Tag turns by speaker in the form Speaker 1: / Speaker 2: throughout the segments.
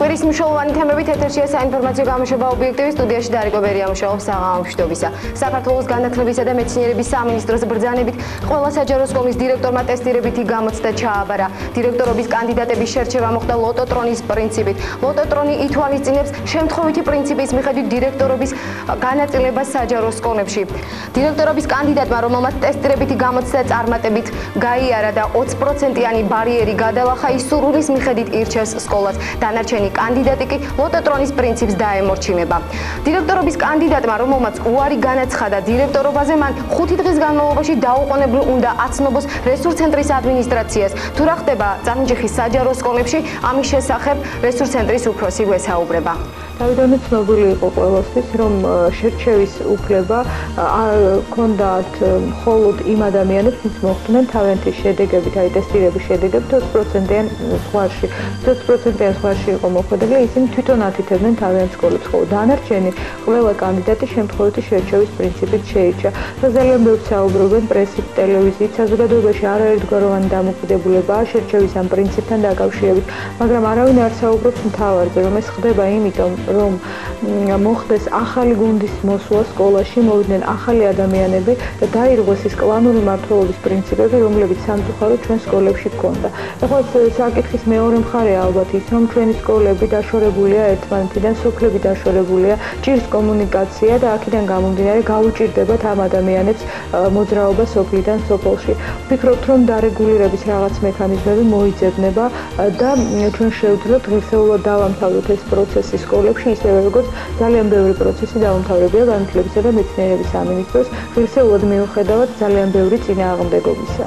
Speaker 1: კვირის მნიშვნელოვანი თემებით ეთერშია საინფორმაციო გამოშვება ობიექტივი სტუდიაში დარიკო ბერია მუშაობს საღამო მშვიდობისა. საქართველოს განათლებისა და მეცნიერების სამინისტროს ბრძანებით ყველა საჯარო სკოლის დირექტორმა ტესტირებითი გამოცდა ჩააბარა. დირექტორობის კანდიდატების შერჩევა მოხდა ლოტოტრონის პრინციპით. ლოტოტრონი ითვალისწინებს შემთხვევითი პრინციპის მიხედვით დირექტორობის განაწილებას საჯარო სკოლებში. დირექტორობის კანდიდატმა, რომელმაც ტესტირებითი გამოცდა წარმატებით გაიარა და 20%-იანი ბარიერი გადალახა, ის სურვილის მიხედვით ირჩევს სკოლას. დანარჩენი კანდიდატი კი ლოტოტრონის პრინციპს დაემორჩილება. დირექტორობის კანდიდატმა, რომელმაც უარი განაცხადა დირექტორობაზე, მან 5 დღის განმავლობაში დაუყოვნებლივ უნდა აცნობოს რესურს ცენტრის ადმინისტრაციას. თუ რა ხდება წამჯიხის საჯარო სკოლებში, ამის შესახებ რესურს ცენტრის უფროსი გვესაუბრება.
Speaker 2: თავიდანვე ცნობილი იყო ყველასთვის, რომ შერჩევის უფლება ჰქონდათ მხოლოდ იმ ადამიანებს, ვინც მოხვდნენ თავიანთი შედეგებით, აი ტესტირების შედეგებით 20%-იან ზღვარში. 20%-იან ზღვარში იყო მოხვედრილი, ისინი თვითონ ათითებდნენ თავიანთ სკოლებს, ხოლო დანარჩენი ყველა კანდიდატი შემთხვევითი შერჩევის პრინციპით შეირჩა. ძალიან ბევრს საუბრობენ პრესით, ტელევიზიით, საზოგადოებაში არაერთგვაროვანი დამოკიდებულებაა შერჩევის ამ პრინციპთან დაკავშირებით, მაგრამ არავინ არ საუბრობს მთავარზე, რომ ეს ხდება იმიტომ, რომ მოხდეს ახალი გუნდის მოსვლა სკოლაში, მოვიდნენ ახალი ადამიანები და დაირღვეს ის კლანური მმართველობის პრინციპები, რომლებიც სამწუხაროდ ჩვენ სკოლებში გქონდა. ეხლა საკითხის მეორე მხარეა ალბათ ის, რომ ჩვენი სკოლები დაშორებულია ერთმანეთიდან, სოფლები დაშორებულია, ჭირს კომუნიკაცია და აქედან გამომდინარე გაუჭირდებათ ამ ადამიანებს მოძრაობა სოფლიდან სოფელში. ვფიქრობთ, რომ დარეგულირების რაღაც მექანიზმები მოიძებნება და ჩვენ შევძლებთ ღირსეულად დავამთავროთ ეს პროცესი სკოლებში, ისევე როგორც ძალიან ბევრი პროცესი დაუმთავრებია განათლებისა და მეცნიერების სამინისტროს ღირსეულად მიუხედავად ძალიან ბევრი წინააღმდეგობისა.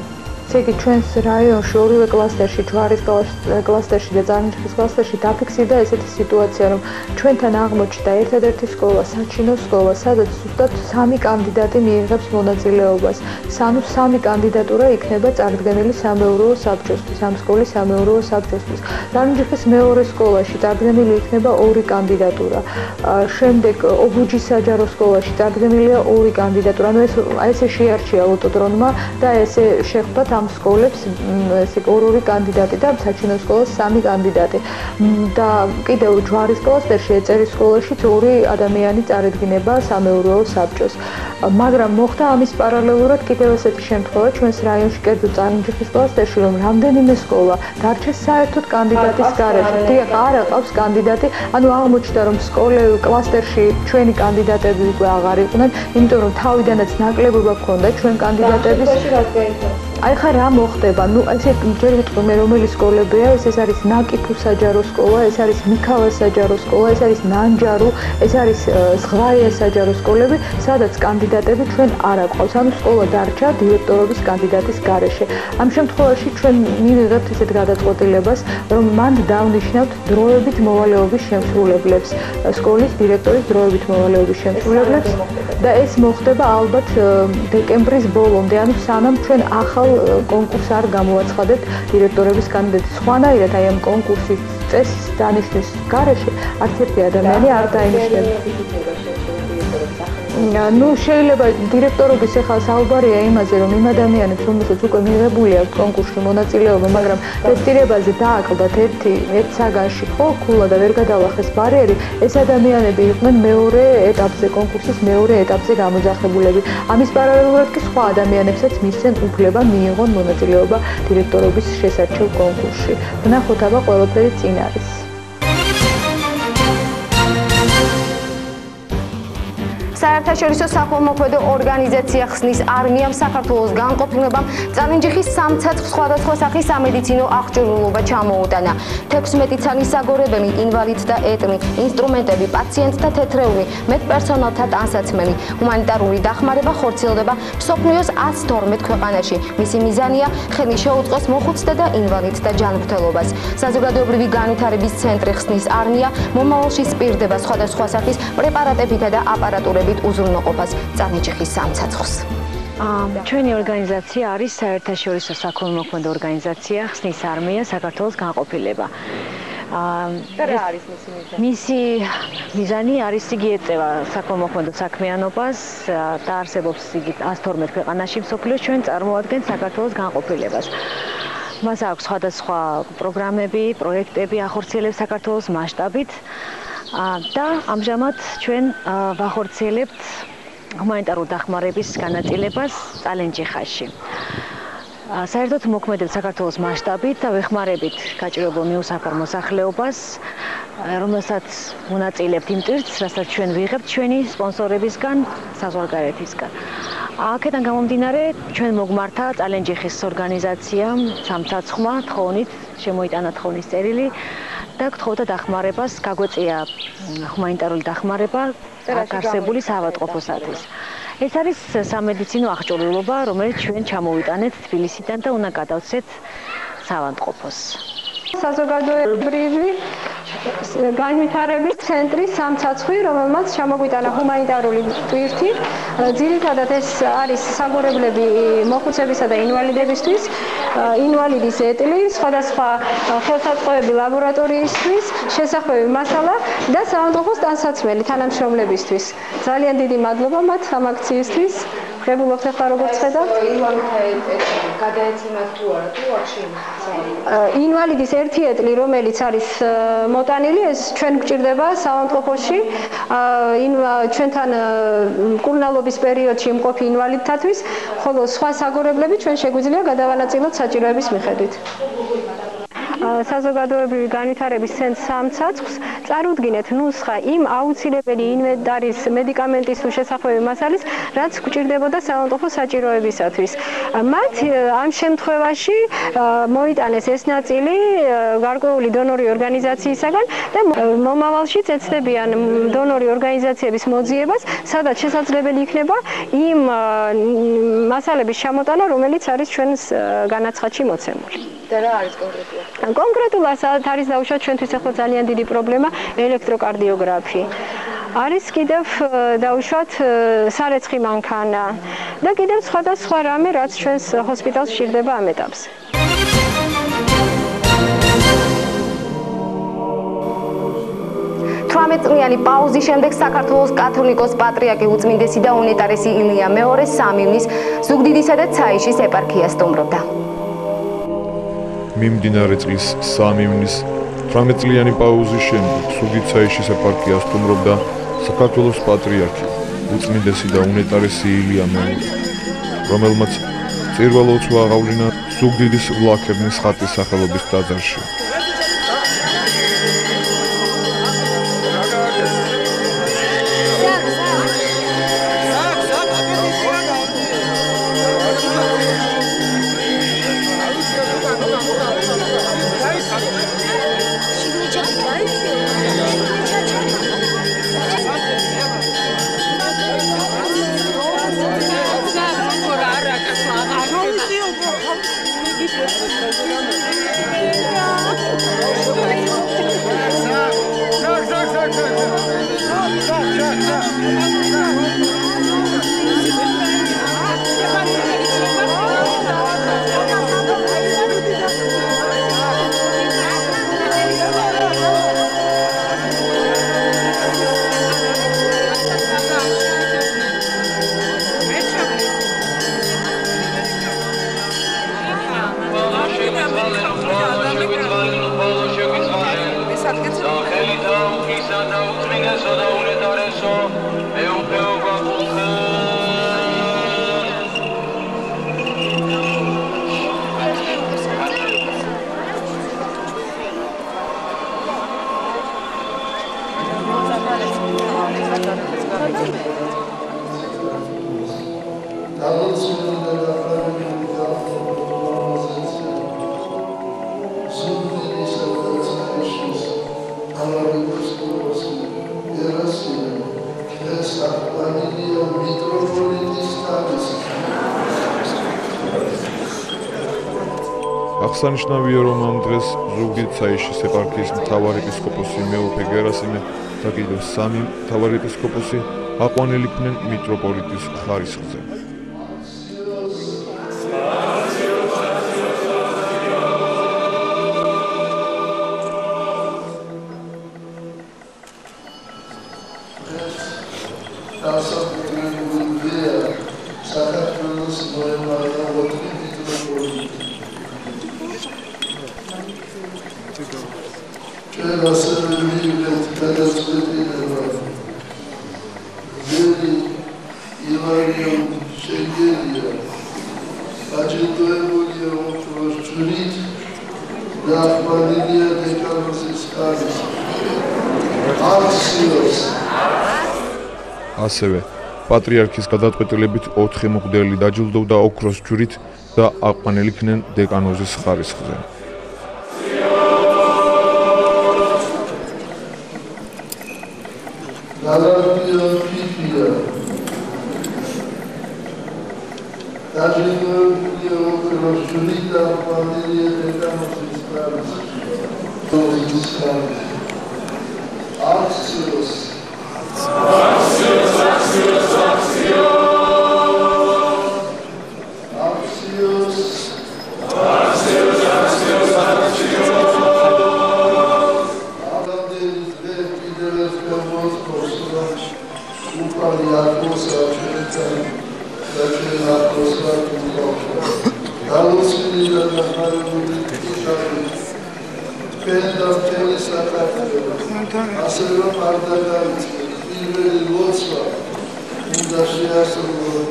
Speaker 2: ესე იგი, ჩვენს რაიონში ორივე კლასტერში, ჯვარის კლასტერში და წარნიჭის კლასტერში დაფიქსირდა ესეთი სიტუაცია, რომ ჩვენთან აღმოჩნდა ერთადერთი სკოლა, საჩინო სკოლა, სადაც ზუსტად 3 კანდიდატი მიიღებს მონაწილეობას. ანუ 3 კანდიდატურა იქნება წარდგენილი სამეურვეო საბჭოსთვის, ამ სკოლის სამეურვეო საბჭოსთვის. წარნიჭის მეორე სკოლაში წარდგენილი იქნება 2 კანდიდატურა. შემდეგ ობუჯის საჯარო სკოლაში წარდგენილია 2 კანდიდატურა. ანუ ესე შეარჩია ლოტოტრონმა და ესე შეხვდათ ამ სკოლებს ესე 2 კანდიდატი და საჩინო სკოლას 3 კანდიდატი. და კიდევ ჯვარის კლასტერში ეწერის სკოლაშიც 2 ადამიანი წარედგინება სამეურვეო საბჭოს. მაგრამ მოხდა ამის პარალელურად კიდევ ესეთი შემთხვევა ჩვენს რაიონში, კერძო წარნიჭის კლასტერში, რომ რამდენიმე სკოლა დარჩეს საერთოდ კანდიდატის გარეშე. დიახ, არ აყავს კანდიდატი, ანუ აღმოჩნდა, რომ კლასტერში ჩვენი კანდიდატები უკვე აღარ იყვნენ, იმიტომ რომ თავიდანაც ნაკლებობა ჰქონდა ჩვენ კანდიდატების. აი ხა რა მოხდება? ნუ ესე ჯერ ვიტყვი მე რომელი სკოლებია, ეს არის ნაკიფუ საჯარო სკოლა, ეს არის მიქავა საჯარო სკოლა, ეს არის ნანჯარუ, ეს არის ზღვაია საჯარო სკოლები, სადაც კანდიდატები ჩვენ არ აყავს. ანუ სკოლა დარჩა დირექტორობის კანდიდატის გარეშე. ამ შემთხვევაში ჩვენ მივიღებთ ესეთ გადაწყვეტილებას, რომ მან დავნიშნავთ დროებით მოვალეობის შემსრულებლებს, სკოლის დირექტორის დროებით მოვალეობის შემსრულებლებს და ეს მოხდება ალბათ დეკემბრის ბოლომდე, ანუ სანამ ჩვენ ახალ კონკურს არ გამოაცხადებთ დირექტორების კანდიდატის. სხვანაირად აი ამ კონკურსის წესის დანიშნვის გარეშე არც ერთი ადამიანი არ დაინიშნება. ნუ შეიძლება დირექტორობის ახლა საუბარია იმაზე, რომ იმ ადამიანებს, რომელსაც უკვე მიღებული აქვს კონკურსში მონაწილეობა, მაგრამ ტესტირებაზე დააკლდათ ერთ საგანში, ხო, ქულა და ვერ გადალახეს ბარიერი, ეს ადამიანები იყვნენ მეორე ეტაპზე, კონკურსის მეორე ეტაპზე გამოძახებულები. ამის პარალელურად კი სხვა ადამიანებსაც მისცენ უფლება მიიღონ მონაწილეობა დირექტორობის შესარჩევ კონკურსში. ვნახოთ აბა ყველაფერი წინ არის.
Speaker 1: საერთაშორისო საქველმოქმედო ორგანიზაცია ხსნის არმიამ საქართველოს განყოფილებამ წარნიჭის სამცაცხ სხვადასხვა სახის სამედიცინო აღჭურვილობა ჩამოუტანა. 16 ცალის საგორებელი, ინვალიდთა ეტლი, ინსტრუმენტები, პაციენტთა თეთრეული, მედპერსონალთა ტანსაცმელი, ჰუმანიტარული დახმარება ხორციელდება მსოფლიოს 112 ქვეყანაში. მისი მიზანია ხელი შეუწყოს მოხუცთა და ინვალიდთა ჯანმრთელობას. საზოგადოებრივი განვითარების ცენტრი ხსნის არმია მომავალში სპირდება სხვადასხვა სახის პრეპარატებითა და აპარატურებით უზრუნველყოფას წარნიჭის სამცაცხს.
Speaker 3: ჩვენი ორგანიზაცია არის საერთაშორისო საქველმოქმედო ორგანიზაცია ხსნის არმია საქართველოს განყოფილება. მისი მიზანი არის იგი ეწევა საქველმოქმედო საქმიანობას და არსებობს იგი 112 ქვეყანაში მსოფლიოს, ჩვენ წარმოადგენთ საქართველოს განყოფილებას. მას აქვს სხვადასხვა პროგრამები, პროექტები ახორციელებს საქართველოს მასშტაბით და ამჟამად ჩვენ ვახორციელებთ ჰუმანიტარულ დახმარების განაწილებას წალენჯიხაში. საერთოდ მოქმედებს საქართველოს მასშტაბით და ვეხმარებით გაჭირვებულ მიუსაფარ მოსახლეობას, რომელსაც მონაწილეებთ იმ ტვირთს, რასაც ჩვენ ვიღებთ ჩვენი სპონსორებისგან, საზღვარგარეთისგან. აქედან გამომდინარე, ჩვენ მოგმართა წალენჯიხის ორგანიზაციამ სამცაცხმა თხოვნით, შემოიტანა თხოვნის წერილი და გთხოვდა დახმარებას, გაგვეწია ჰუმანიტარული დახმარება არსებული საავადმყოფოსათვის. ეს არის სამედიცინო აღჭურვილობა, რომელიც ჩვენ ჩამოვიტანეთ თბილისიდან და უნდა გადავცეთ საავადმყოფოს.
Speaker 4: საზოგადოებრივი განვითარების ცენტრის სამცაცხი, რომელმაც ჩამოგვიტანა ჰუმანიტარული ტვირთი. ძირითადად ეს არის საგორებლები მოხუცებისა და ინვალიდებისთვის, ინვალიდის ეტლი, სხვადასხვა ხელსაწყოები ლაბორატორიისთვის, შესახვევი მასალა და საავადმყოფოს ტანსაცმელი თანამშრომლებისთვის. ძალიან დიდი მადლობა მათ ამ აქციისთვის. ღებულობთ ახლა როგორც ხედავთ.
Speaker 1: გადაეცემათ თუ არა, თუ არ შეიძლება.
Speaker 4: ინვალიდის ერთი ეტლი, რომელიც არის მოტანილი, ეს ჩვენ გვჭირდება საავადმყოფოში, ჩვენთან მკურნალობის პერიოდში მყოფი ინვალიდთათვის, ხოლო სხვა საგორებლები ჩვენ შეგვიძლია გადავანაწილოთ საჭიროების მიხედვით. საზოგადოებრივი განვითარების ცენტრის სამცაცხს წარუდგინეთ ნუსხა იმ აუცილებელი ინვენტარის მედიკამენტის თუ შესახვევი მასალის, რაც გვჭირდებოდა საავადმყოფოს საჭიროებისათვის. მათ ამ შემთხვევაში მოიტანეს ეს ნაწილი გარკვეული დონორი ორგანიზაციისაგან და მომავალშიც ეცდებიან დონორი ორგანიზაციების მოძიებას, სადაც შესაძლებელი იქნება იმ მასალების ჩამოტანა, რომელიც არის ჩვენს განაცხადში მოცემული.
Speaker 1: და რა არის კონკრეტულად?
Speaker 4: კონკრეტულად არის დაუშვათ ჩვენთვის ახლა ძალიან დიდი პრობლემა ელექტროკარდიოგრაფი. არის კიდევ დაუშვათ სარეცხი მანქანა და კიდევ სხვადასხვა რამე, რაც ჩვენს ჰოსპიტალს სჭირდება ამ ეტაპზე.
Speaker 1: 18 წლიანი პაუზის შემდეგ საქართველოს კათოლიკოს პატრიარქი უწმინდესი და უნეტარესი ილია მეორე სამივნის ზუგდიდისა და ცაიშის ეპარქიას სტუმრობდა.
Speaker 5: მიმდინარე წლის სამივნის 18 წლიანი პაუზის შემდეგ ზუგდიდ-ცაიშის ეპარქიას სტუმრობდა საქართველოს პატრიარქი უწმინდესი და უნეტარესი ილია მეორე, რომელმაც წირვა-ლოცვა აღავლინა ზუგდიდის ვლაქერნის ხატის სახელობის ტაძარში. აღსანიშნავია, რომ ამ დღეს ზუგდიდ-ცაიშის ეპარქიის მთავარეპისკოპოსი მეუფე გერასიმე და კიდევ 3 მთავარეპისკოპოსი აყვანილ იქნენ მიტროპოლიტის ხარისხზე.
Speaker 6: ჩვენ ასევე მივიღეთ გადაწყვეტილება ზერი ილარიონ შენგელია აჯილდოებულია ოქროს ჯვრით და ახმადილია დეკანოზის ხაზს აქციოს
Speaker 5: ასევე პატრიარქის გადაწყვეტილებით 4 მღვდელი დაჯილდოვდა ოქროს ჯვრით და აყვანილიქნენ დეკანოზის ხარისხზე.
Speaker 6: გალარდიონ ფიფია დაჯილდოვებულია ოქროს ჯვრით და აყვანილია დეკანოზის ხარისხზე. აქციოს ასევე არ დაგავიწყეთ პირველი ლოცვა უნდა შეასრულოს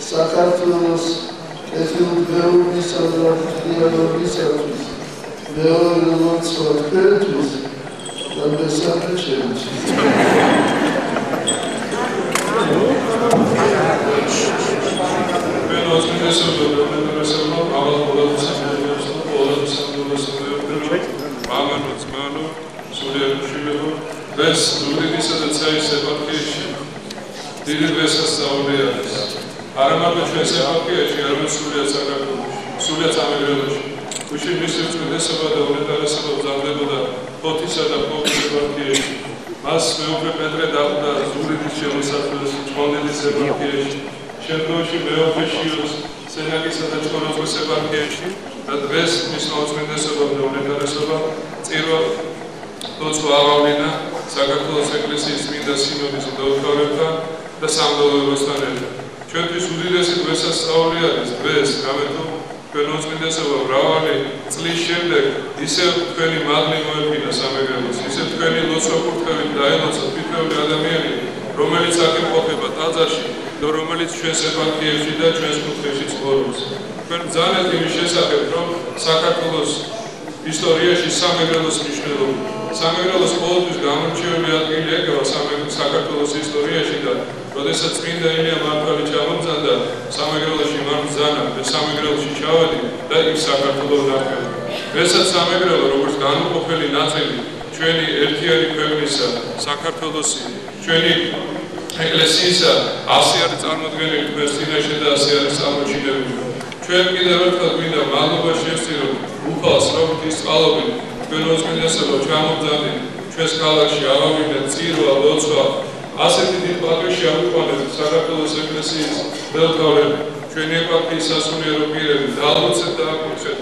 Speaker 6: საქართველოს ეთნოგრაფიისა და დიალოგისათვის მეორე ლოცვა თქვენთვის და მესამე ჩემთვის
Speaker 7: ეს ლუდვიგისა და ცაის ეპარქიაში დიდი დღესასწაული არის. არა მარტო ჩვენს ეპარქიაში, არამედ სრულიად საქართველოში, სრულიად სამეგრელოში. უშინ მისი უწყვეტესობა და უნეტარესობა გრძელდებოდა ფოთისა და ფოთის ეპარქიაში. მას მეუღლე პეტრე დახვდა ზუგდიდის შემოსავლების ჭყონდიდის ეპარქიაში. შემდგომში მეუღლე შიოს სენაკისა და ჭყონდიდის ეპარქიაში და დღეს მის მოწმენდესობა და უნეტარესობა წირვა ლოცვა აღავლინა საქართველოს ეკლესიის წმინდა სინოდის დაუთავებთან და სამგლოვებასთან ერთად. ჩვენთვის უდიდესი დღესასწაული არის დღეს, რამეთუ თქვენ მოწმენდესობა მრავალი წლის შემდეგ ისევ თქვენი მადლი მოეფინა სამეგრელოს, ისევ თქვენი ლოცვა კურთხევით დაელოცა თითოეული ადამიანი, რომელიც აქ იმყოფება ტაძარში და რომელიც ჩვენს ეპარქიაში და ჩვენს კუთხეში ცხოვრობს. თქვენ ბრძანეთ იმის შესახებ, რომ საქართველოს ისტორიაში სამეგრელოს მნიშვნელობა სამეგრელოს ყოველთვის გამორჩეული ადგილი ეკავა საქართველოს ისტორიაში და როდესაც წმინდა ილია მართალი ჩამომძანდა სამეგრელოში მან ბრძანა და სამეგრელოში ჩავედი და იქ საქართველოს ნახევი. მეცად სამეგრელო როგორც განუყოფელი ნაწილი ჩვენი ერთიანი ქვეყნისა საქართველოსი ჩვენი ეკლესიისა ასე არის წარმოდგენილი თქვენს წინაშე და ასე არის წარმოჩინებული. ჩვენ კიდევ ერთხელ გვინდა მადლობა შევსწიროთ უფალს, რომ ის წყალობით თქვენ მოწმენდესობა ჩამოგზავნით ჩვენს ქალაქში აღავლინა წირვა, ლოცვა, ასეთი დიდ პატივში აგვიყვანეთ საქართველოს ეკლესიის მელთავრები, ჩვენი ეპარქიის სასულიერო პირები, დაალოცეთ და აკურთხეთ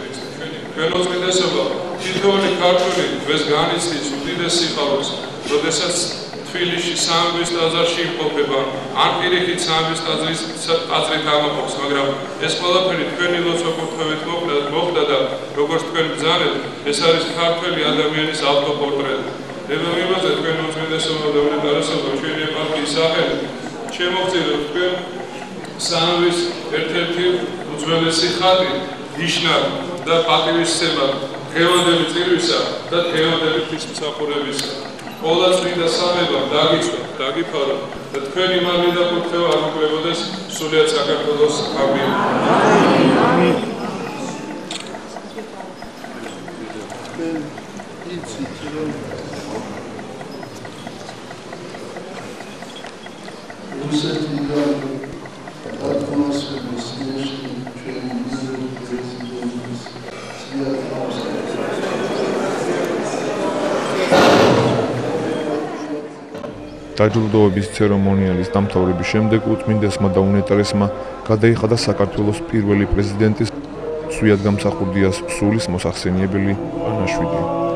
Speaker 7: თქვენ მოწმენდესობა თითოეული ქართველი დღეს განიცდის უდიდეს სიხარულს, როდესაც თბილისში სამების ტაძარში იმყოფება, ან პირიქით სამების ტაძრით ამაყობს, მაგრამ ეს ყველაფერი თქვენი ლოცვა კურთხევით მოხდა და როგორც თქვენ ბრძანეთ, ეს არის ქართველი ადამიანის ავტოპორტრეტი. დებამიმაზე თქვენ მოწმენდესობა და უნეტარესობა ჩვენი ეპარქიის სახელით შემოგწიროთ თქვენ სამების ერთ-ერთი უძველესი ხატი, ნიშნად და პატივისცემად დღევანდელი წირვისა და დღევანდელი ღვთისმსახურებისა. ყველა წმინდა სამებამ დაგიწვა, დაგიფარო და თქვენი მადლი და კურთხევა არ მოკლებოდეს სრულიად საქართველოს ამინ.
Speaker 5: დაჯილდოების ცერემონიალის დამთავრების შემდეგ უწმინდესმა და უნეტარესმა გადაიხადა საქართველოს პირველი პრეზიდენტის სვიად გამსახურდიას სულის მოსახსენიებელი ანაშვიდი.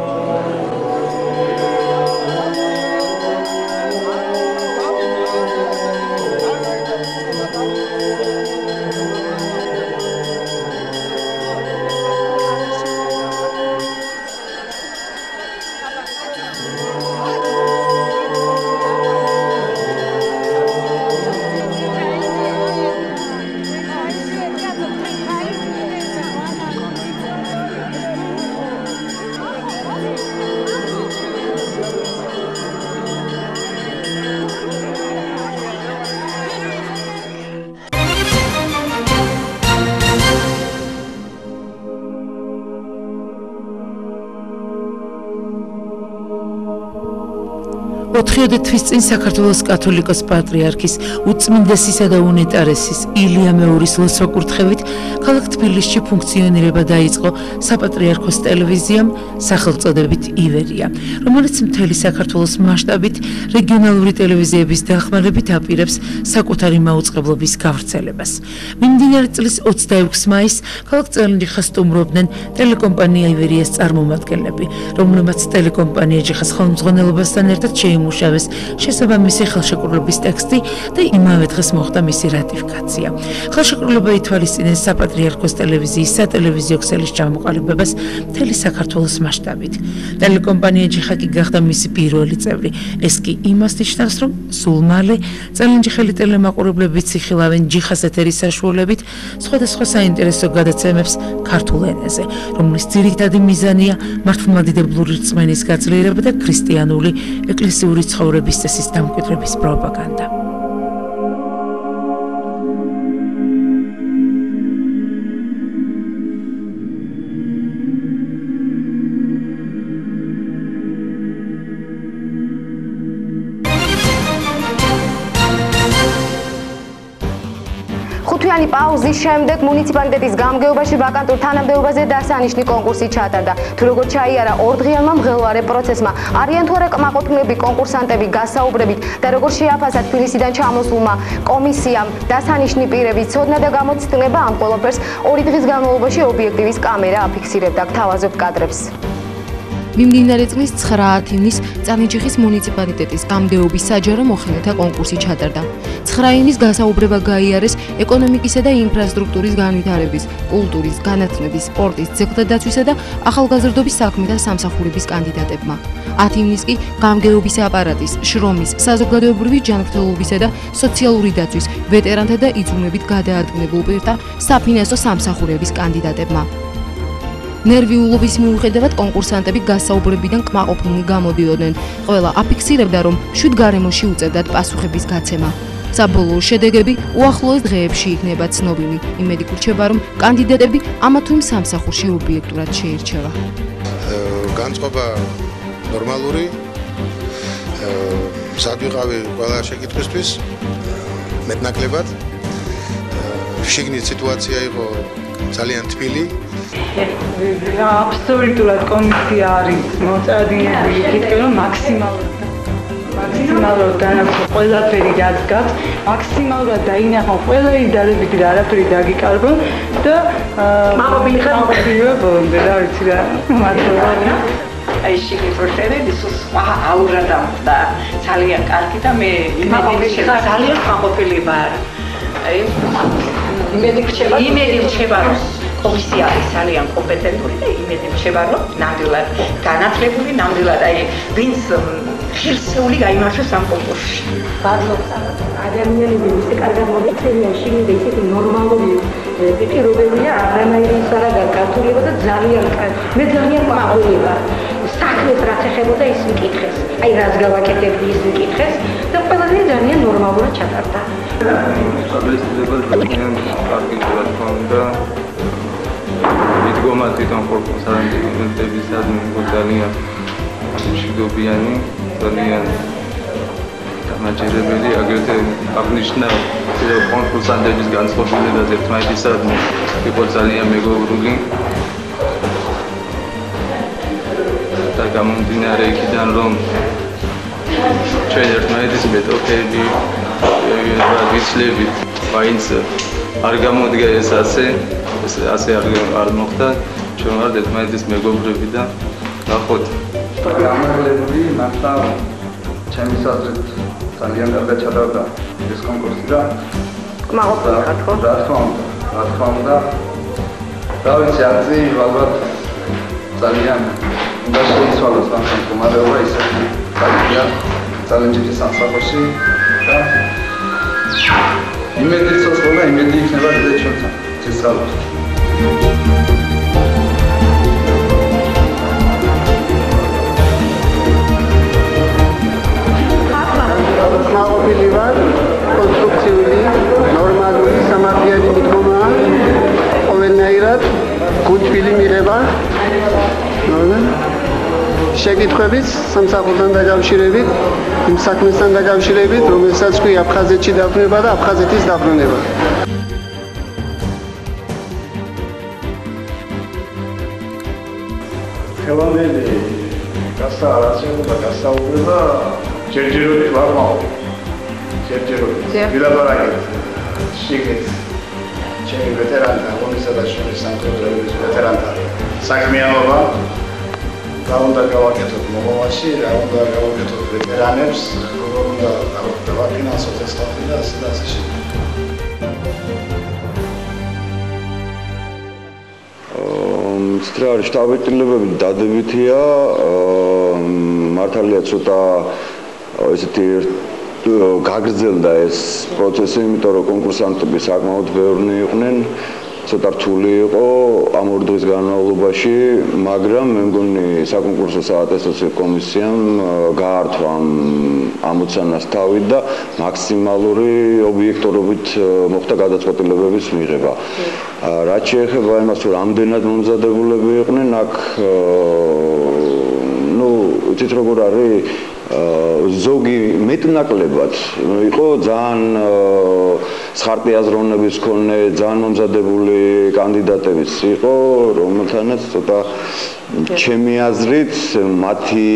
Speaker 8: 4 თვის წინ საქართველოს კათოლიკოს პატრიარქის უწმინდესისა და უნეტარესის ილია მეურის ლოცვა-კურთხევით ქალაქ თბილისში ფუნქციონირება დაიწყო საპატრიარქოს ტელევიზიამ სახელწოდებით ივერია, რომელიც მთელი საქართველოს მასშტაბით რეგიონალური ტელევიზიების დახმარებით აპირებს საკუთარი მაუწყებლობის გავრცელებას. მიმდინარე წლის 26 მაისს ქალაქ წელენჯიხას სტუმრობდნენ ტელეკომპანია ივერიას წარმომადგენლები, რომლებმაც ტელეკომპანია ჯიხას ხელმძღვანელობასთან ერთად შეიმუშავეს შესაბამისი ხელშეკრულების ტექსტი და იმავე დღეს მოხდა მისი რატიფიკაცია. ხელშეკრულება ითვალისწინეს საპატრიარქოს ტელევიზიის სატელევიზიო ქსელის ჩამოყალიბებას მთელი საქართველოს მასშტაბით. ტელეკომპანია ჯიხა კი გახდა მისი პირველი წევრი. ეს კი იმას ნიშნავს, რომ სულ მალე წელენჯიხელი ტელემაყურებლები ციხილავენ ჯიხას ეთერის საშუალებით სხვადასხვა საინტერესო გადაცემებს ქართულ ენაზე, რომლის ძირითადი მიზანია მართლმადიდებლური რწმენის გაძლიერება და ქრისტიანული ეკლესიური ცხოვრების წესის დამკვიდრების პროპაგანდა.
Speaker 1: ხუთვიანი პაუზის შემდეგ მუნიციპალიტეტის გამგეობაში ვაკანტურ თანამდებობაზე დასანიშნი კონკურსი ჩატარდა. თუ როგორ ჩაიარა ორდღიელმა მღელვარე პროცესმა, არიან თუ არა კმაყოფილები კონკურსანტები გასაუბრებით და როგორ შეაფასა თბილისიდან ჩამოსულმა კომისიამ დასანიშნი პირების ცოდნა და გამოცდილება, ამ ყველაფერს 2 დღის განმავლობაში ობიექტივის კამერა აფიქსირებდა. გთავაზობთ კადრებს.
Speaker 9: მიმდინარე წლის 9 ივნის წალენჯიხის მუნიციპალიტეტის გამგეობის საჯარო მოხელეთა კონკურსი ჩატარდა. 9 ივნის გასაუბრება გაიარეს ეკონომიკისა და ინფრასტრუქტურის განვითარების, კულტურის, განათლების, სპორტის, ძეგლთა დაცვისა და ახალგაზრდობის საქმეთა სამსახურების კანდიდატებმა. 10 ივნის კი გამგეობის აპარატის, შრომის, საზოგადოებრივი ჯანმრთელობისა და სოციალური დაცვის, ვეტერანთა და იძულებით გადაადგილებულ პირთა საფინანსო სამსახურების კანდიდატებმა. ნერვიულობის მიუხედავად კონკურსანტები გასაუბრებიდან კმაყოფილნი გამოდიოდნენ. ყველა აფიქსირებდა, რომ შვიდ გარემოში უწევდათ პასუხების გაცემა. საბოლოო შედეგები უახლოეს დღეებში იქნება ცნობილი. იმედი გრჩება, რომ კანდიდატები ამა თუ იმ სამსახურში ობიექტურად შეირჩევა.
Speaker 10: განწყობა ნორმალური. სადვიყავი ყველა შეკითხვისთვის მეტნაკლებად. შიგნით სიტუაცია იყო ძალიან თბილი.
Speaker 11: აბსოლუტურად კომისია არის მოწადინებული იქით, რომ მაქსიმალურად განაცხადოს ყველაფერი რაც გაქვს, მაქსიმალურად დაინახონ ყველა იდეალებიც და არაფერი დაგიკარგონ და მაყოფილი ბოლომდე რა ვიცი რა მადლობა.
Speaker 12: აი შიგნით პროცედები სხვა აურა და ძალიან კარგი და მე ძალიან მაყოფილი ვარ. აი იმედი რჩება რომ კომისია არის ძალიან კომპეტენტური და იმედი რჩება რომ ნამდვილად განათლებული, ნამდვილად აი ვინც ხელსეული გაიმართოს ამ კონკურსში.
Speaker 13: მადლობა. ადამიანები ისე კარგად მოგეწევიან შიგნით და ისეთი ნორმალური პირობებია, არანაირი ის არა გაკართულება და ძალიან მე ძალიან მაყურებელი ვარ. საქმეს რაც ეხებოდა ის მკითხეს. აი რაც გავაკეთებდი ის მკითხეს და ყველანი ძალიან ნორმალურად ჩატარდა.
Speaker 14: საბესტება ძალიან კარგი რა თქმა უნდა. მიდგომა თვითონ კონკურსანტებისადმი ძალიან მშვიდობიანი, ძალიან დამაჯერებელი, აგრეთვე აღნიშნა კონკურსანტების განწყობილება ერთმანეთისადმი იყო ძალიან მეგობრული. და გამომდინარე იქიდან, რომ ჩვენ ერთმანეთის მეტოქეები ვიცლებით, მაინც არ გამოდგა ეს ასე არ მოხდა, ჩვენ ვართ ერთმანეთის მეგობრები და ნახოთ.
Speaker 15: გამარჯვებული, მართლა ჩემის აზრით ძალიან კარგად ჩატარდა ეს კონკურსი და
Speaker 1: კმაყოფილი ხართ ხო?
Speaker 15: რა თქმა უნდა. რა ვიცი, აზრი ალბათ ძალიან უნდა შეიცვალოს ამ მდგომარეობა ისეთი ძალიან წალენჯიხის სამსახურში და იმედი ცოცხლობა და იმედი იქნება კიდე ჩვენთან წესრიგში.
Speaker 16: მაყოფილი ვარ, კონსტრუქციული, ნორმალური, სამართლიანი მიდგომაა, ყოველნაირად გულთბილი მიღება. შეკითხვა პასუხებით სამსახურთან დაკავშირებით, იმ საქმესთან დაკავშირებით, რომელსაც ქვია აფხაზეთში დაბრუნება და აფხაზეთის დაბრუნება.
Speaker 17: ხელოვნელი გასაარასება, გასაუბრება ჯერჯერობით ვარმაო. ჯერჯერობით. ვილაპარაკეთ. შიგნით ჩემი ვეტერანთა, ომისა და შრომის სამხედროების ვეტერანთა საქმიანობა რა უნდა გავაკეთოთ მომავალში, რა უნდა გავაკეთოთ ვეტერანებს, როგორ უნდა დავაფინანსოთ ეს ხალხი და ასე და ასე შემდეგ.
Speaker 18: სტრარის შტაბ-ეტილებები დადებითია, მართალია ცოტა ესეთი გაგრძელდა ეს პროცესი, იმიტომ რომ კონკურსანტები საკმაოდ ბევრნი იყვნენ, ცოტა რთული იყო ამ ორ დღის განმავლობაში, მაგრამ მე მგონი საკონკურსო საატესტაციო კომისიამ გაართვა ამ ამოცანას თავი და მაქსიმალური ობიექტურობით მოხდა გადაწყვეტილებების მიღება. რაც შეეხება იმას, რომ რამდენად მომზადებულები იყვნენ, აქ იცით როგორ არის ზოგი მეტნაკლებად იყო ძალიან სხარტი აზროვნების მქონე, ძალიან მომზადებული კანდიდატებიც იყო, რომელთანაც ცოტა ჩემი აზრით მათი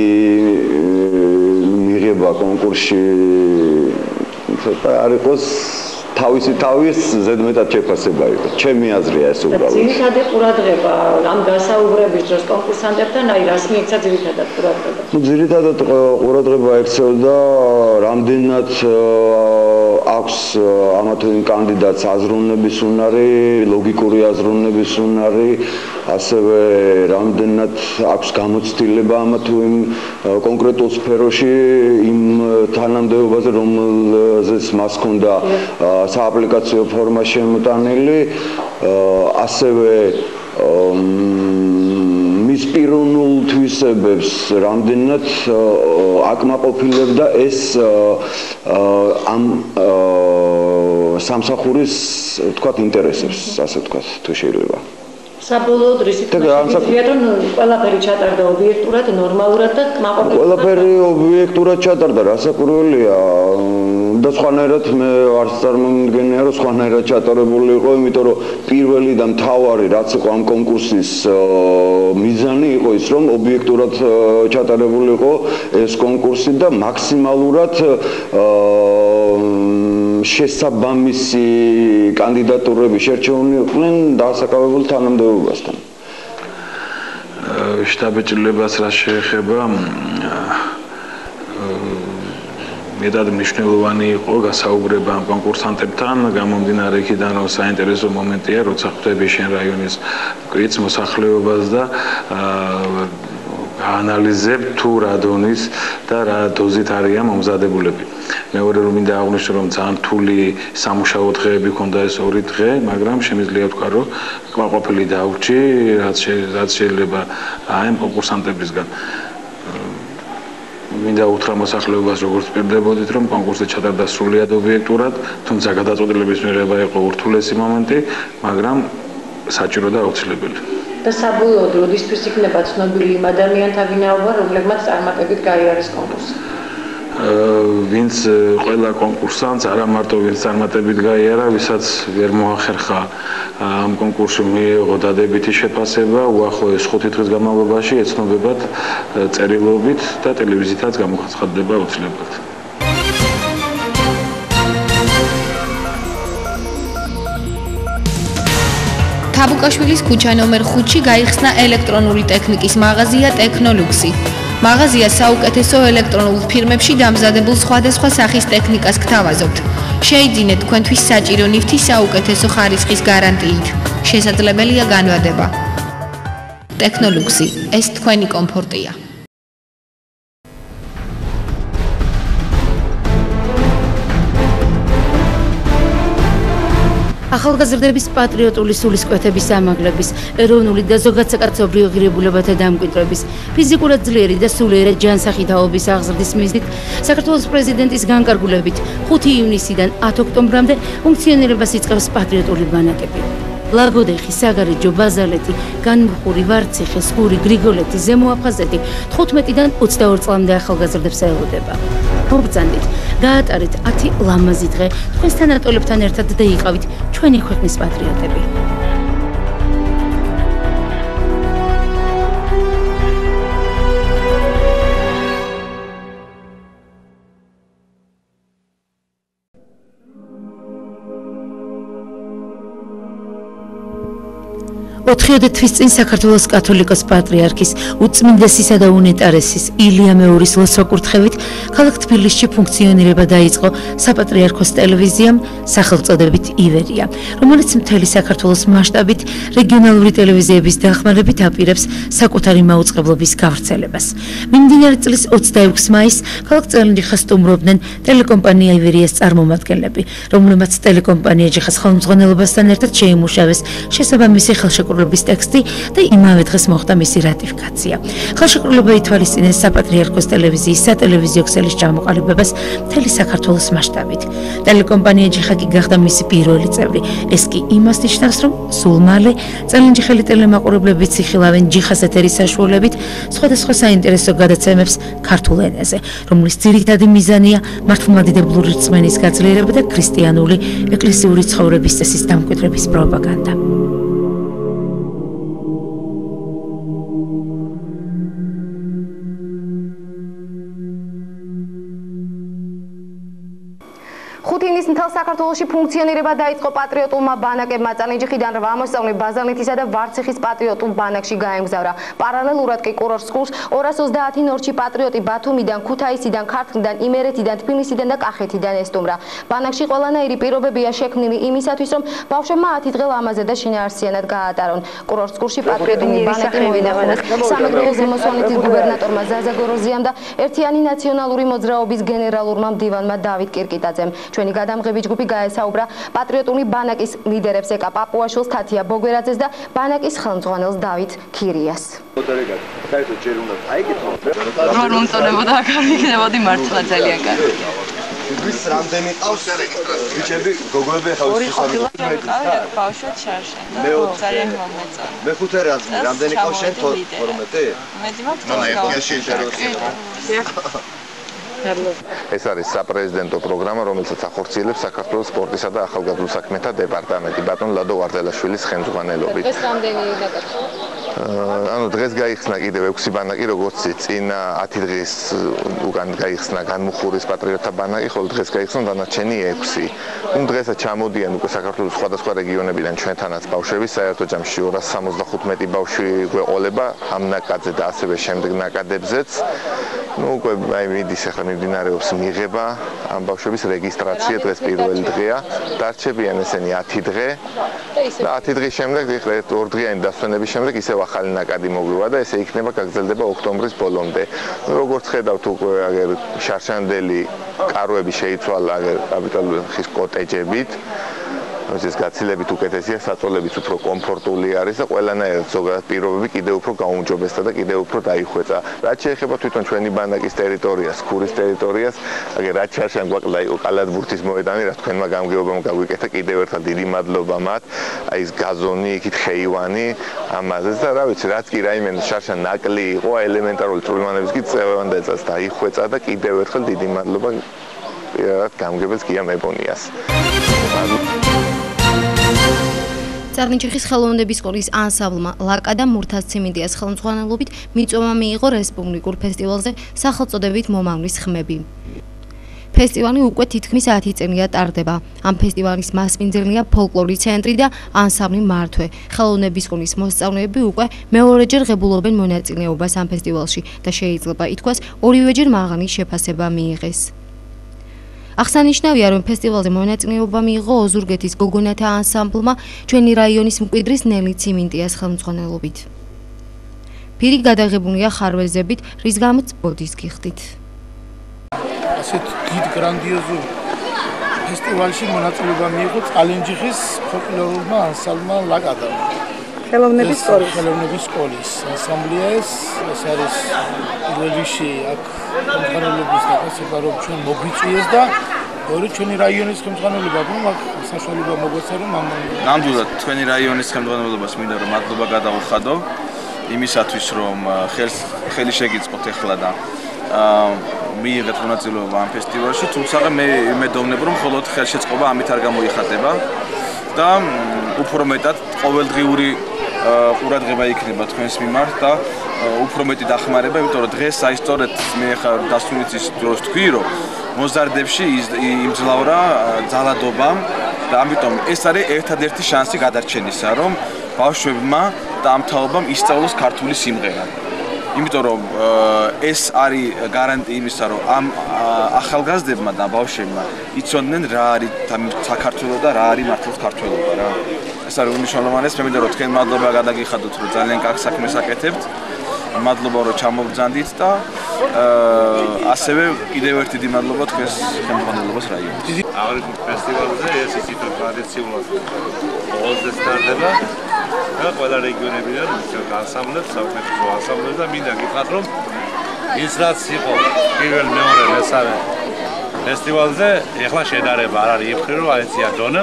Speaker 18: მიღება კონკურსში ცოტა არ იყოს თავის ზედმეტად შეფასება იყო. ჩემი აზრია ეს უბრალოდ.
Speaker 12: ძირითადი ყურადღება ამ გასაუბრების დროს კონკურსანტებთან აი რას მიეცა ძირითადად ყურადღება?
Speaker 18: ძირითადად ყურადღება ექცეოდა რამდენად აქვს ამა თუ იმ კანდიდატს აზროვნების უნარი, ლოგიკური აზროვნების უნარი, ასევე რამდენად აქვს გამოცდილება ამა თუ იმ კონკრეტულ სფეროში იმ თანამდებობაზე, რომელზეც მას ჰქონდა სააპლიკაციო ფორმა შემოტანილი, ასევე მის პიროვნულ თვისებებს რამდენად აკმაყოფილებდა ეს ამ სამსახურის თქვათ ინტერესებს, ასე თქვათ, თუ შეიძლება.
Speaker 12: საბოლოოდ რისიტყვია, რომ ყველაფერი ჩატარდა ობიექტურად, ნორმალურად და კმაყოფილებლად.
Speaker 18: ყველაფერი ობიექტურად ჩატარდა, რასაკვირველია და სხვანაირად მე არც წარმომიდგენია, რომ სხვანაირად ჩატარებული იყო, იმიტომ რომ პირველი და მთავარი რაც იყო ამ კონკურსის მიზანი იყო ის, რომ ობიექტურად ჩატარებული იყო ეს კონკურსი და მაქსიმალურად შესაბამისი კანდიდატურები შერჩეული იყვნენ დასაკავებულ თანამდებობასთან.
Speaker 7: შტაბ-ეტილებას რაც შეეხება მეტად მნიშვნელოვანი იყო გასაუბრება ამ კონკურსანტებთან, გამომდინარე იქიდან, რომ საინტერესო მომენტია, როცა ხვდები შენ რაიონის კვიც მოსახლეობას და აანალიზებ თუ რა დონის და რა დოზით არიან მომზადებულები. მეორე რომ მინდა აღვნიშნო, რომ ძალიან რთული სამუშაო დღეები ჰქონდა ეს ორი დღე, მაგრამ შემიძლია ვთქვა, რომ კმაყოფილი დავრჩი, რაც შეიძლება აი ამ კონკურსანტებისგან. მინდა უთხრა მოსახლეობას, როგორც პირდებოდით, რომ კონკურსი ჩატარდა სრულიად ობიექტურად, თუმცა გადაწყვეტილების მიღება იყო ურთულესი მომენტი, მაგრამ საჭირო და აუცილებელი.
Speaker 12: და საბოლოოდ როდისთვის იქნება ცნობილი იმ ადამიანთა ვინაობა, რომლებმაც წარმატებით გაიარეს კონკურსი?
Speaker 7: ვინც ყველა კონკურსანტს, არა მარტო ვინც წარმატებით გაიარა, ვისაც ვერ მოახერხა ამ კონკურსში მიიღო დადებითი შეფასება, უახლოეს 5 დღის განმავლობაში ეცნობებათ წერილობით და ტელევიზიითაც გამოხატდება აუცილებლად.
Speaker 19: თაბუკაშვილის ქუჩა ნომერ 5-ში გაიხსნა ელექტრონული ტექნიკის მაღაზია ტექნოლუქსი. მაღაზია საუკეთესო ელექტრონულ ფირმებში დამზადებულ სხვადასხვა სახის ტექნიკას გთავაზობთ. შეიძინეთ თქვენთვის საჭირო ნივთი საუკეთესო ხარისხის გარანტიით. შესაძლებელია განვადება. ტექნოლუქსი, ეს თქვენი კომფორტია. ახალგაზრდების პატრიოტული სულისკვეთების ამაღლების, ეროვნული და ზოგადსაკაცობრიო ღირებულებათა დამკვიდრების, ფიზიკურად ძლიერი და სულიერად ჯანსაღი თაობის აღზრდის მიზნით, საქართველოს პრეზიდენტის განკარგულებით 5 ივნისიდან 10 ოქტომბრამდე ფუნქციონირებას იწყებს პატრიოტული ბანაკები.
Speaker 8: ლაგოდეხი, საგარეჯო, ბაზალეთი, განმხური, ვარციხე, სხური, გრიგოლეთი, ზემო აფხაზეთი 15-დან 22 წლამდე ახალგაზრდებს ელოდება. მოგბრძანდით, გაატარეთ 10 ლამაზი დღე, თქვენს თანატოლებთან ერთად და იყავით ჩვენი ქვეყნის პატრიოტები. ოთხიოდე თვის წინ საქართველოს კათოლიკოს პატრიარქის უწმინდესისა და უნეტარესის ილია მეურის ლოცვა-კურთხევით ქალაქ თბილისში ფუნქციონირება დაიწყო საპატრიარქოს ტელევიზიამ სახელწოდებით ივერია, რომელიც მთელი საქართველოს მასშტაბით რეგიონალური ტელევიზიების დახმარებით აპირებს საკუთარი მაუწყებლობის გავრცელებას. მიმდინარე წლის 26 მაისს ქალაქ წელენჯიხას სტუმრობდნენ ტელეკომპანია ივერიას წარმომადგენლები, რომლებმაც ტელეკომპანია ჯიხას ხელმძღვანელობასთან ერთად შეიმუშავეს შესაბამისი ხელშეკრულების ტექსტი და იმავე დღეს მოხდა მისი რატიფიკაცია. ხელშეკრულება ითვალისწინეს საპატრიარქოს ტელევიზიის სატელევიზიო ქსელის ჩამოყალიბებას მთელი საქართველოს მასშტაბით. ტელეკომპანია ჯიხაკი გახდა მისი პირველი წევრი. ეს კი იმას ნიშნავს, რომ სულ მალე წელენჯიხელი ტელემაყურებლები ციხილავენ ჯიხას ეთერის საშუალებით სხვადასხვა საინტერესო გადაცემებს ქართულ ენაზე, რომლის ძირითადი მიზანია მართლმადიდებლური რწმენის გაძლიერება და ქრისტიანული ეკლესიური ცხოვრების წესის დამკვიდრების პროპაგანდა.
Speaker 1: ხუთინის მთელ საქართველოში ფუნქციონირება დაიწყო პატრიოტულმა ბანაკებმა. წალენჯიხიდან 8 მოსწავლე ბაზალეთისა და ვარციხის პატრიოტულ ბანაკში გაემგზავრა. პარალელურად კი კურორტ სკულს 230 ნორჩი პატრიოტი ბათუმიდან, ქუთაისიდან, ქართლიდან, იმერეთიდან, თბილისიდან და კახეთიდან ესტუმრა. ბანაკში ყველანაირი პირობებია შექმნილი იმისათვის, რომ ბავშვებმა 10 დღე ლამაზე და შინაარსიანად გაატარონ. კურორტ სკულში პატრიოტული ბანაკი მოინახულეს სამეგრელო ზემოსვანეთის გუბერნატორმა ზაზა გოროზიამ და ერთიანი ნაციონალური მოძრაობის გენერალურმა მდივანმა დავით კირკიტაძემ. ჩვენი გადამღები ჯგუფი გაესაუბრა პატრიოტული ბანაკის ლიდერებს ეკა პაპუაშვილს, თათია ბოგვერაძეს და ბანაკის ხელმძღვანელს დავით ქირიას.
Speaker 20: საერთოდ ჯერ უნდა აიგეთო.
Speaker 21: რომ უნწონებოდა აქ იქნებოდი მართლა ძალიან კარგი.
Speaker 20: ის რამდენი ყავს რეგისტრაცია? ბიჭები, გოგოები ახლა
Speaker 21: ორი ყოფილა ბავშვად შარშენ. ძალიან მომეწონა.
Speaker 20: მეხუთე რამდენი ყავს შენ 12?
Speaker 21: მეტი მაქვს.
Speaker 20: მამა ერთია შეიძლება.
Speaker 22: ეს არის საპრეზიდენტო პროგრამა, რომელსაც ახორციელებს საქართველოს სპორტისა და ახალგაზრდულ საქმეთა დეპარტამენტი ბატონ ლადო ვარდელაშვილის ხელმძღვანელობით.
Speaker 1: ეს რამდენი დაკარგვა?
Speaker 22: ანუ დღეს გაიხსნა კიდევ 6 ბანაკი, როგორც წინა 10 დღის უკან გაიხსნა განმუხურის პატრიოტთა ბანაკი, ხოლო დღეს გაიხსნა დანარჩენი 6. დღესაც ჩამოდიან უკვე საქართველოს სხვადასხვა რეგიონებიდან ჩვენთანაც ბავშვები, საერთო ჯამში 275 ბავშვი გვეყოლება ამ ნაკადზე და ასევე შემდეგ ნაკადებზეც. უკვე მიდის ახლა მიმდინარეობს მიღება ამ ბავშვების რეგისტრაცია, დღეს პირველი დღეა. დარჩებიან ესენი 10 დღე და 10 დღის შემდეგ, ახლა 2 დღიანი დასვენების შემდეგ ისევ ახალი ნაკადი მოგვივა და ესე იქნება გაგრძელდება ოქტომბრის ბოლომდე. როგორც ხედავთ, უკვე აგერ შარშანდელი კაროები შეიცვალა აგერ კაპიტალური ხის კოტეჯებით. ეს გაცილებით უკეთესია, საწოლებიც უფრო კომფორტული არის და ყველანაირად ზოგადად პირობები კიდევ უფრო გაუმჯობესდა და კიდევ უფრო დაიხვეწა. რაც შეეხება თვითონ ჩვენი ბანაკის ტერიტორიას, ქურის ტერიტორიას, აგერ რაც შარშან გვაკლდა იყო კალათბურთის მოედანი, რა თქვენმა გამგეობამ გაგვიკეთა, კიდევ ერთხელ დიდი მადლობა მათ. აი ეს გაზონი, იქით ხეივანი, ამაზეც და რა ვიცი, რაც კი რაიმე შარშან ნაკლი იყო, ელემენტარული წვრილმანების კი წევანდაცაც დაიხვეწა და კიდევ ერთხელ დიდი მადლობა გამგებელს გია მებონიას.
Speaker 9: წალენჯიხის ხელოვნების სკოლის ანსამბლმა ლაკა და მურთაზ ციმინდიას ხელმძღვანელობით მიწვევა მიიღო რესპუბლიკურ ფესტივალზე სახელწოდებით მომავლის ხმები. ფესტივალი უკვე თითქმის 10 წელია ტარდება. ამ ფესტივალის მასპინძელია ფოლკლორის ცენტრი და ანსამბლი მართვე. ხელოვნების სკოლის მოსწავლეები უკვე მეორეჯერ ღებულობენ მონაწილეობას ამ ფესტივალში და შეიძლება ითქვას, ორივეჯერ მაღალი შეფასება მიიღეს. აღსანიშნავია, რომ ფესტივალზე მონაწილეობა მიიღო ოზურგეთის გოგონათა ანსამბლმა ჩვენი რაიონის მკვიდრის ნელი ციმინდიას ხელმძღვანელობით. პირი გადაღებულია ხარვეზებით, რის გამოც ბოდის გიხდით.
Speaker 23: ასეთ დიდ გრანდიოზულ ფესტივალში მონაწილეობა მიიღო წალენჯიხის ფოლკლორულმა ანსამბლმა ლაკადამ. ხელოვნების სკოლის ანსამბლია ეს არის პირველი აქ ხელოვნების დაწესება, რომ ჩვენ მოგვიწვიეს და ორი ჩვენი რაიონის ხელმძღვანელობა აქვს საშუალება მოგვეცა რომ ამ
Speaker 2: ნამდვილად თქვენი რაიონის ხელმძღვანელობას მინდა რომ მადლობა გადავუხადო იმისათვის რომ ხელი შეგიწყოთ ახლა და მიიღეთ მონაწილეობა ამ ფესტივალში, თუმცა მე იმედოვნებ რომ მხოლოდ ხელშეწყობა ამით არ გამოიხატება და უფრო მეტად ყოველდღიური ყურადღება იქნება თქვენს მიმართ და უფრო მეტი დახმარება, იმიტომ რომ დღეს საისტორეთ მე ხა დასვენების დროს თქვი რომ მოზარდებში იმძლავრა ძალადობა და ამიტომ ეს არის ერთადერთი შანსი გადარჩენისა, რომ ბავშვებმა და ამ თაობამ ისწავლოს ქართული სიმღერა. იმიტომ რომ ეს არის გარანტია იმისა, რომ ამ ახალგაზრდებმა და ბავშვებმა იცოდნენ რა არის საქართველო და რა არის მართლაც ქართველობა რა. ეს არის უმნიშვნელოვანესი, მე მინდა რომ თქვენ მადლობა გადაგიხადოთ, რომ ძალიან კარგ საქმეს აკეთებთ. მადლობა რომ ჩამოვბრძანდით და ასევე კიდევ ერთი დიდი მადლობა თქვენს ხელმძღვანელობას რაიონის.
Speaker 17: აღნიშნულ ფესტივალზე ეს ისეთი ტრადიციულად ყოველდღე სტარდება და ყველა რეგიონებიდან ანსამბლებს, საუკეთესო ანსამბლებს და მინდა გითხრათ რომ ის რაც იყო პირველ, მეორე, მესამე ფესტივალზე ეხლა შედარება არ არის იფხრი რომ აეცია დონე.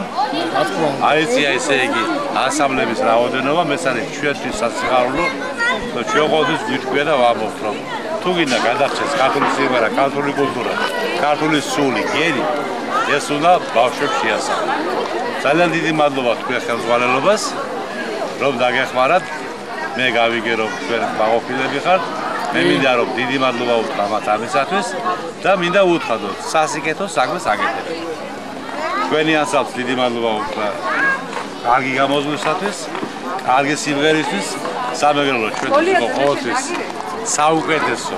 Speaker 17: აეცია ესე იგი ანსამბლების რაოდენობა, მესამე ჩვენთვის სასიხარულო და ჩვენ ყოველთვის გვიტყვია და ვამბობთ რომ თუ გინდა გადარჩეს ქართული სიმღერა, ქართული კულტურა, ქართული სული, გერი ეს უნდა ბავშვებს შეასწავლოს. ძალიან დიდი მადლობა თქვენ ხელმძღვანელობას რომ დაგეხმარათ. მე გავიგე რომ თქვენ მაყოფილები ხართ. მე მინდა რომ დიდი მადლობა უთხრა მათ ამისათვის და მინდა უთხრათ სასიკეთო საქმეს აკეთებთ. თქვენი ანსამბლს დიდი მადლობა უთხრა კარგი გამოსვლისათვის, კარგი სიმღერისთვის, სამეგრელო ჩვენთვის იყო ყოველთვის საუკეთესო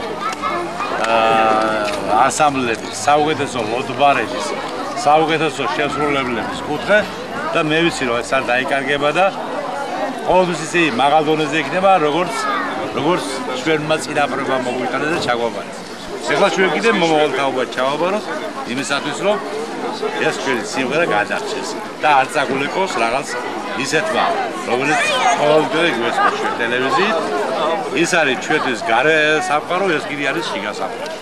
Speaker 17: ანსამბლების, საუკეთესო ლოდბარების, საუკეთესო შესრულებლების კუთხე და მე ვიცი რომ ეს არ დაიკარგება და ყოველთვის ისე მაღალ დონეზე იქნება როგორც ჩვენმა წინაპრებმა მოგვიტანეს და ჩაგვაბარეს. ეხლა ჩვენ კიდე მომავალთაობა ჩავაბაროთ იმისათვის რომ ეს ჩვენი სიმღერა გადარჩეს და არ წაგულიყოს რაღაც ისეთმა რომელიც ყოველდღე გვესმის ჩვენ ტელევიზიით. ის არის ჩვენთვის გარე სამყარო, ეს კიდე არის შიგა სამყარო.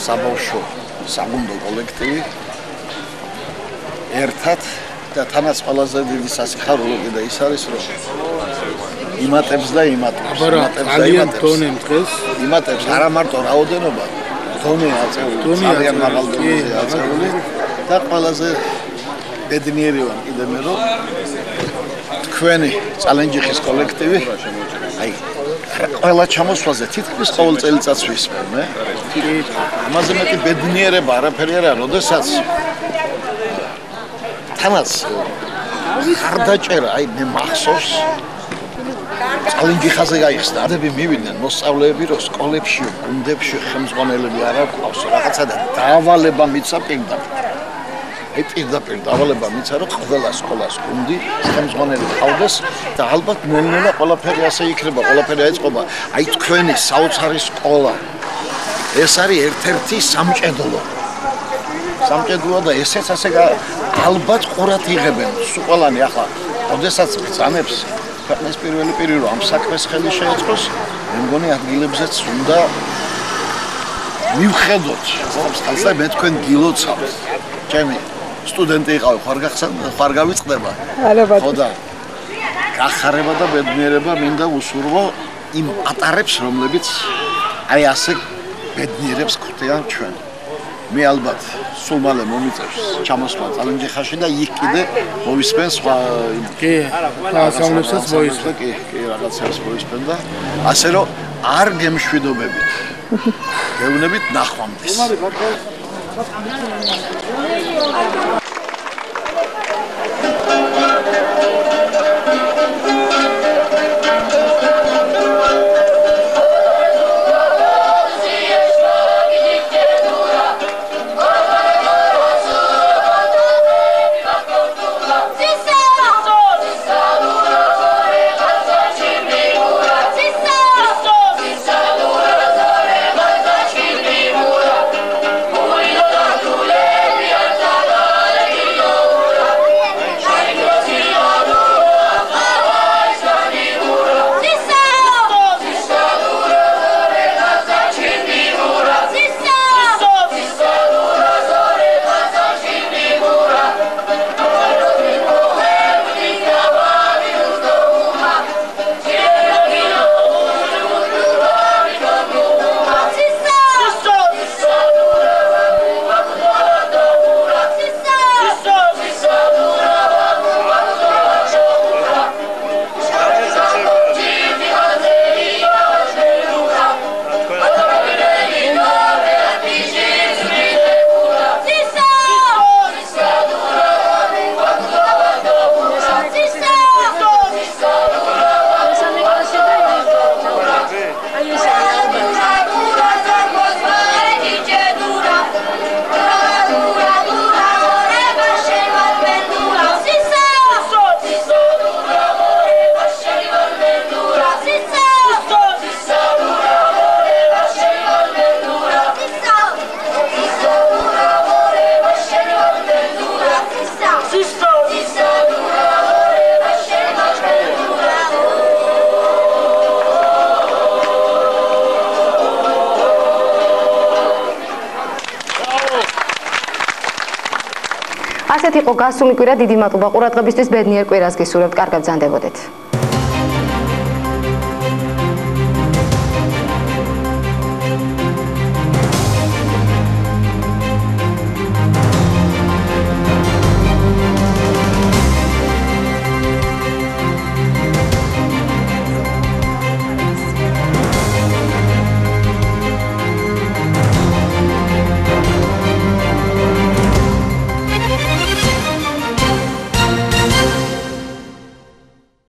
Speaker 3: საბავშვო საგუნდო კოლექტივი ერთად და თანაც ყველაზე დიდი სასიხარულო კიდე ის არის რომ იმატებს და იმატებს. იმატებს არა მარტო რაოდენობა, დონე აწეული, ძალიან მაღალ დონეზე აწეული და ყველაზე ბედნიერი ვარ კიდე მე რომ თქვენი წალენჯიხის კოლექტივი აი ყველა ჩამოსვლაზე თითქმის ყოველ წელიწადს ვისმენ მე. ამაზე მეტი ბედნიერება არაფერი არა, როდესაც თანაც ხარდაჭერა აი მე მახსოვს წალენჯიხაზე გაიხსნა ადები მივიდნენ მოსწავლეები რომ სკოლებში, გუნდებში ხელმძღვანელები არა ყავს რაღაცა და დავალება მიცა პირდაპირ. აი პირდაპირ დავალება მიცა რომ ყველა სკოლას გუნდი ხელმძღვანელი ყავდეს და ალბათ ნელ-ნელა ყველაფერი ასე იქნება, ყველაფერი აიწყობა. აი თქვენი საოცარი სკოლა ეს არის ერთ-ერთი სამჭედლო. სამჭედლოა და ესეც ასე ალბათ ყურად იღებენ სულყოლანი ახლა. ოდესაც ბრძანებს ქვეყნის პირველი პირი რომ ამ საქმეს ხელი შეეწყოს, მე მგონი ადგილებზეც უნდა მივხედოთ. ხალხს მე თქვენ გილოცავთ. ჩემი სტუდენტი იყავი, ხარ გავიწყდება. ხო და გახარება და ბედნიერება მინდა უსურვო იმ პატარებს, რომლებიც აი ასე ბედნიერებს ხვდიან ჩვენ. მე ალბათ სულ მალე მომიწევს ჩამოსვლა წალენჯიხაში და იქ კიდე მოვისმენ სხვა
Speaker 23: კი ასამლებსაც მოისმენ
Speaker 3: კი რაღაცებს მოისმენ და ასე რომ არ გემშვიდობებით გეუბნებით ნახვამდის
Speaker 4: Thank you.
Speaker 1: ასეთ იყო გასული კვირა, დიდი მადლობა ყურადღებისთვის, ბედნიერ კვირას გისურვებთ, კარგად ბრძანდებოდეთ.